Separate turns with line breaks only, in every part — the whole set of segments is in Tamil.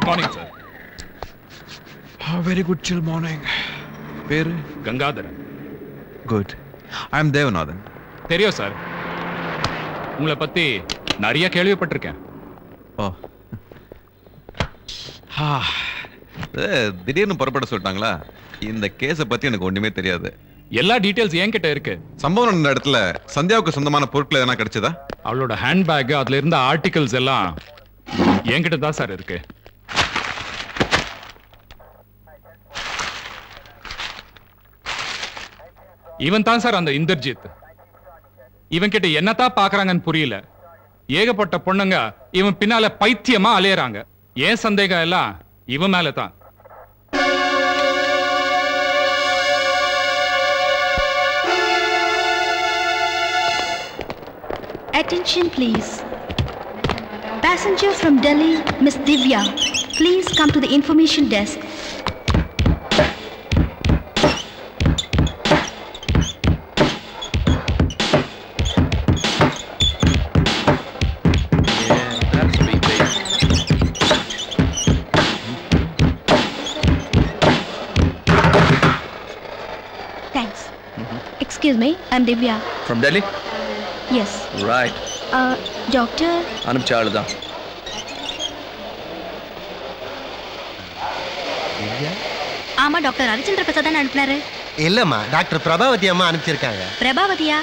Morning sir.
வெரி குட் சில் மார்னிங். பேரு
கங்காதரன்.
குட். ஐ அம் தேவநாதன்.
தெரியும் சார், உங்களை பத்தி நிறைய கேள்விப்பட்டிருக்கேன்.
ஓ, திடீர்னு புறப்பட சொல்லிட்டாங்களா? இந்த கேஸை பத்தி எனக்கு ஒண்ணுமே தெரியாது.
எல்லா டீடைல்ஸ் என்கிட்ட இருக்கு.
சம்பவம் நடந்த இடத்துல சந்தியாவுக்கு சொந்தமான பொருட்கள் எதனா கிடைச்சதா?
அவளோட ஹேண்ட்பேக், அதுல இருந்த ஆர்டிகல்ஸ் எல்லாம் என்கிட்ட தான் சார் இருக்கு. இவன் தான் சார் அந்த இந்தர்ஜித். இவன் கிட்ட என்னத்தான் பாக்குறாங்கன்னு புரியல. ஏகப்பட்ட பொண்ணுங்க இவன் பின்னால பைத்தியமா அலையறாங்க. ஏன் சந்தேகம் எல்லாம் இவன் மேல தான்.
Attention please. Passenger from Delhi, Miss Divya. Please come to the information desk. Thanks. Excuse me, I'm Divya.
From Delhi?
Yes.
Right.
Doctor.
அனுப்பிச்ச ஆளு தான்.
ஆமா டாக்டர் ஹரிச்சந்திர பிரசாத் தான் அனுப்புனாரு.
இல்லம்மா, டாக்டர் பிரபாவதி அம்மா அனுப்பிச்சிருக்காங்க.
பிரபாவதியா?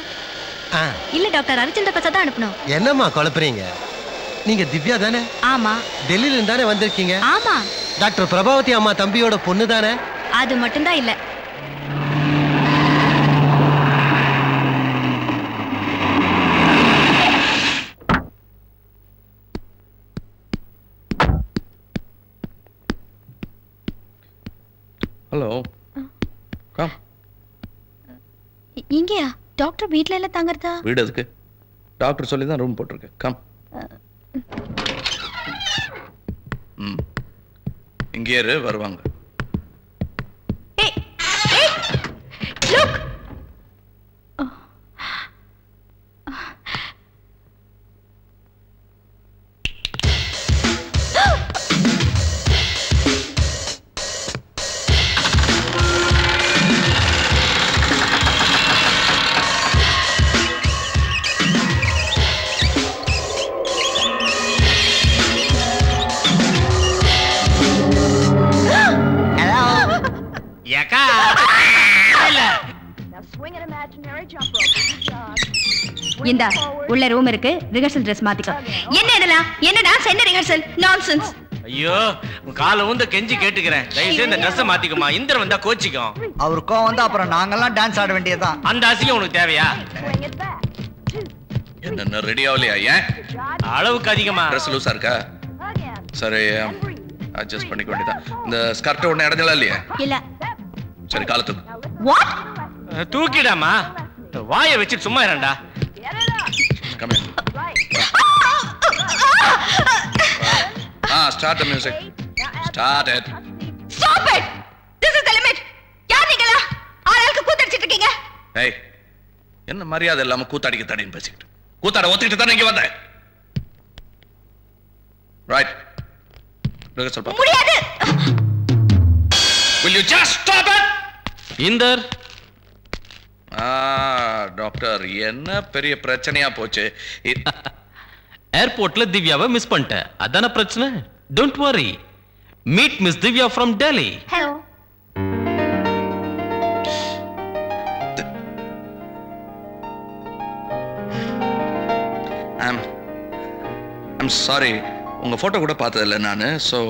இல்ல டாக்டர் ஹரிச்சந்திர பிரசாத் தான் அனுப்பணும்.
என்னம்மா குழப்பறீங்க? நீங்க திவ்யா தானே?
ஆமா.
டெல்லியில இருந்து தானே வந்திருக்கீங்க?
ஆமா.
டாக்டர் பிரபாவதி அம்மா தம்பியோட பொண்ணு தானே?
அது மட்டும் தான் இல்ல.
ஹலோ. கம்.
இங்கயா? டாக்டர் வீட்ல எல்லாம் தங்கறதா?
வீடு எதுக்கு? டாக்டர் சொல்லி தான் ரூம் போட்டுருக்கு. கம். இங்கே இரு, வருவாங்க.
ஏய் ஏய் லுக். இந்த உள்ள ரூம் இருக்கு. Rehearsal Dress மாத்திக்கோ. என்ன இதெல்லாம்? என்ன டான்ஸ், என்ன ரிஹர்சல்? நான்சென்ஸ்.
ஐயோ, கால ஊந்த கெஞ்சி கேட்டுக்கிறேன், தயவு செய்து இந்த Dress மாத்திக்குமா. இந்திர வந்தா கோச்சிக்கும்.
அவர் கோவம் வந்தா அப்புறம் நாங்கெல்லாம் டான்ஸ் ஆட வேண்டியதுதான்.
அந்த அசிங்கம் உனக்கு தேவையா?
என்ன ரெடி ஆகலையா? ஏன்
அளவுக்கு அதிகமா
ட்ரெஸ் லூஸா இருக்கா? சரி, அட்ஜஸ்ட் பண்ணிக்க வேண்டியதான். இந்த ஸ்கர்ட் ஒண்ணு இடைஞ்சலாம் இல்லையா?
இல்ல.
சரி, காலத்துக்கு
வாட்?
தூக்கிடாமா. வாயை வச்சு சும்மா இருடா.
Come in. Start the music. Start it.
Stop it. This is the limit. யார் நீங்களா? ஆளுக்கு கூத்தடிச்சிட்டு இருக்கீங்க.
ஏய், என்ன மரியாதை இல்லாம கூத்தாடிக்க தடின்னு பேசிக்கிட்டு. கூத்தாட ஒத்திட்டு தானே இங்க வந்தேன். Right. ரிஹர்சல் பாப்போம்.
முடியாது.
Will you just stop it?
Inder.
Doctor, என்ன பெரிய பிரச்சனையா போச்சு.
ஏர்போர்ட்ல திவ்யாவை மிஸ் பண்ணிட்டேன், அதான பிரச்சனை. Don't worry, meet miss Divya from Delhi.
Hello.
I'm sorry, உங்க போட்டோ கூட பார்த்ததில்லை நானு. ஸோ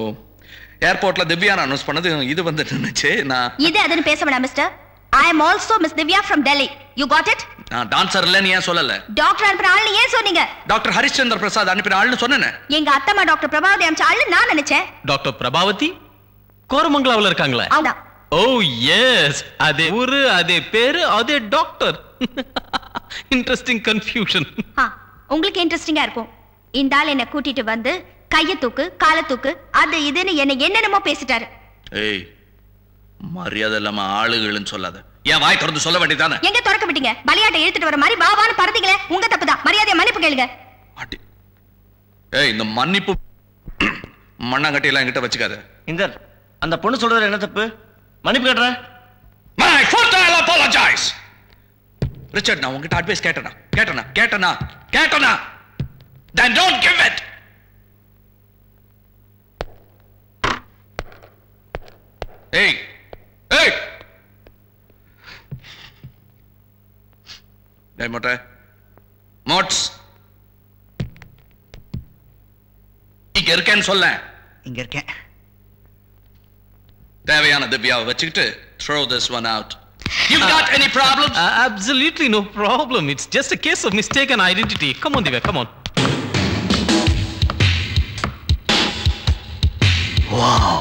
ஏர்போர்ட்ல திவ்யா அனௌன்ஸ் பண்ணது இது வந்து நினைச்சு நான்
இது அதுன்னு பேச வேண்டாம் mister. I am also Miss Divya from Delhi. You got it?
நான் டான்சர் இல்லன்னு ஏன் சொல்லல?
டாக்டர் அனுப்புற ஆள்னு ஏன் சொன்னீங்க?
டாக்டர் ஹரிச்சந்திர பிரசாத் அனுப்பின ஆள்னு சொன்னேனே.
எங்க அத்தம்மா டாக்டர் பிரபாவதி அனுப்பிச்ச ஆள்னு நான் நினைச்சேன்.
டாக்டர் பிரபாவதி கோரமங்கலாவுல இருக்காங்களே?
ஆமா.
ஓ எஸ், அதே ஊரு, அதே பேரு, அதே டாக்டர். Interesting confusion.
உங்களுக்கு இன்ட்ரெஸ்டிங்கா இருக்கும். இந்த ஆள் என்ன கூட்டிட்டு வந்து கைய தூக்கு, கால தூக்கு, அது இதுன்னு என்ன என்னென்னமோ பேசிட்டாரு.
ஏய், மரியாதை இல்லாம ஆளுகள்னு சொல்லாத. ஏன் வாய் திறந்து சொல்ல வேண்டியதானே?
எங்க திறக்க விட்டீங்க? பலியாட்டை இழுத்துட்டு வர மாதிரி வாவான்னு பறந்தீங்களே, உங்க தப்புதான். மரியாதையா மன்னிப்பு கேளுங்க.
ஏய், இந்த மன்னிப்பு மண்ணாங்கட்டி எல்லாம் என்கிட்ட வச்சுக்காத.
இந்தர், அந்த பொண்ணு சொல்றதுல என்ன தப்பு? மன்னிப்பு கேட்றேன்.
My foot, I'll apologize. Richard, நான் உங்ககிட்ட அட்வைஸ் கேட்டனா? Then don't give it. Hey. டேய் மோட்ஸ். இங்க இருக்கேன்னு சொல்ல.
இங்க இருக்கேன்.
தேவையான திவ்யாவை வச்சுக்கிட்டு throw this one out. You got any problems?
Absolutely no problem. It's just a case of mistaken identity. Come on, Divya, come on.
Wow.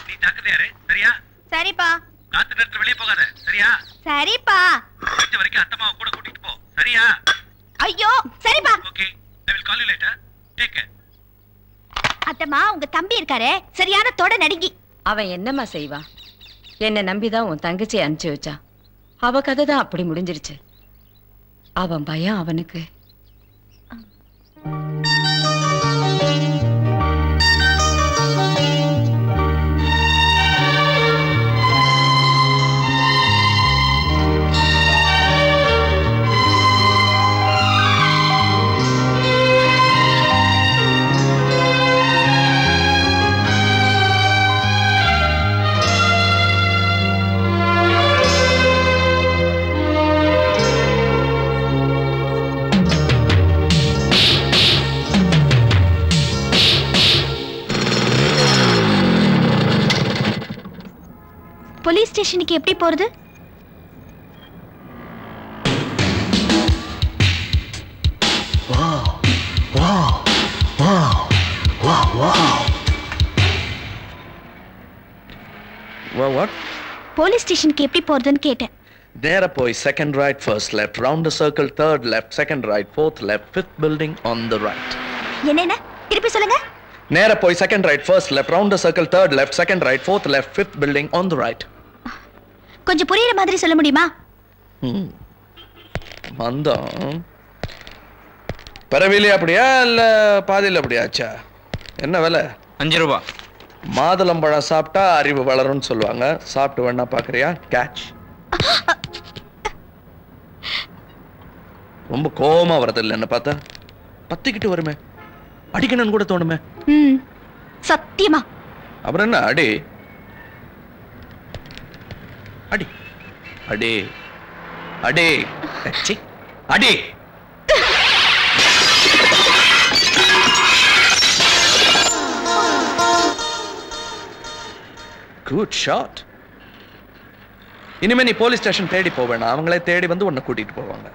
நீ டாக்டர் யாரு? சரியா?
சரிப்பா.
காத்து நேரத்துல வெளிய போகாத. சரியா?
சரிப்பா.
கொஞ்ச வரைக்கும் அத்தம்மாவை கூட கூட்டிட்டு போ. சரியா?
ஐயோ, சரிப்பா.
Okay. I will call you later. Take care.
அத்தம்மா, உங்க தம்பி இருக்காரே, சரியான தொட நடுங்கி.
அவன் என்னம்மா செய்வான்? என்ன நம்பிதான் உன் தங்கச்சியை அனுப்பிச்சு வச்சா. அவ கதை தான் அப்படி முடிஞ்சிருச்சு. அவன் பயம் அவனுக்கு.
போலீஸ் ஸ்டேஷனுக்கு எப்படி போறது?
What?
போலீஸ் ஸ்டேஷனுக்கு எப்படி போறதுன்னு கேட்டேன்.
நேரா போய் second right, first left, round the circle, third left, second right, fourth left, fifth building on the right.
என்ன? திருப்பி சொல்லுங்க.
நேரா போய் second right, first left, round the circle, third left, second right, fourth left, fifth building on the right.
கொஞ்சம் புரியுற மாதிரி சொல்ல முடியுமா?
மந்தம் பரவிலே அப்படியா இல்ல பாதியில அப்படியாச்சா? என்ன விலை?
5 ரூபா.
மாதுளம்பழம் சாப்பிட்டா அறிவு வளரும்னு சொல்லுவாங்க. சாப்பிட்டு வேணா பாக்குறியா? கேட்ச். ரொம்ப கோவமா வரது இல்லை என்ன பார்த்தா? பத்திக்கிட்டு வருமே, அடிக்கணும்னு கூட தோணுமே.
சத்தியமா.
அப்புறம் என்ன? அடி அடி அடி அடி அடி. Good shot. இனிமே நீ போலீஸ் ஸ்டேஷன் தேடி போவேனா, அவங்களே தேடி வந்து உன்னை கூட்டிட்டு போவாங்க.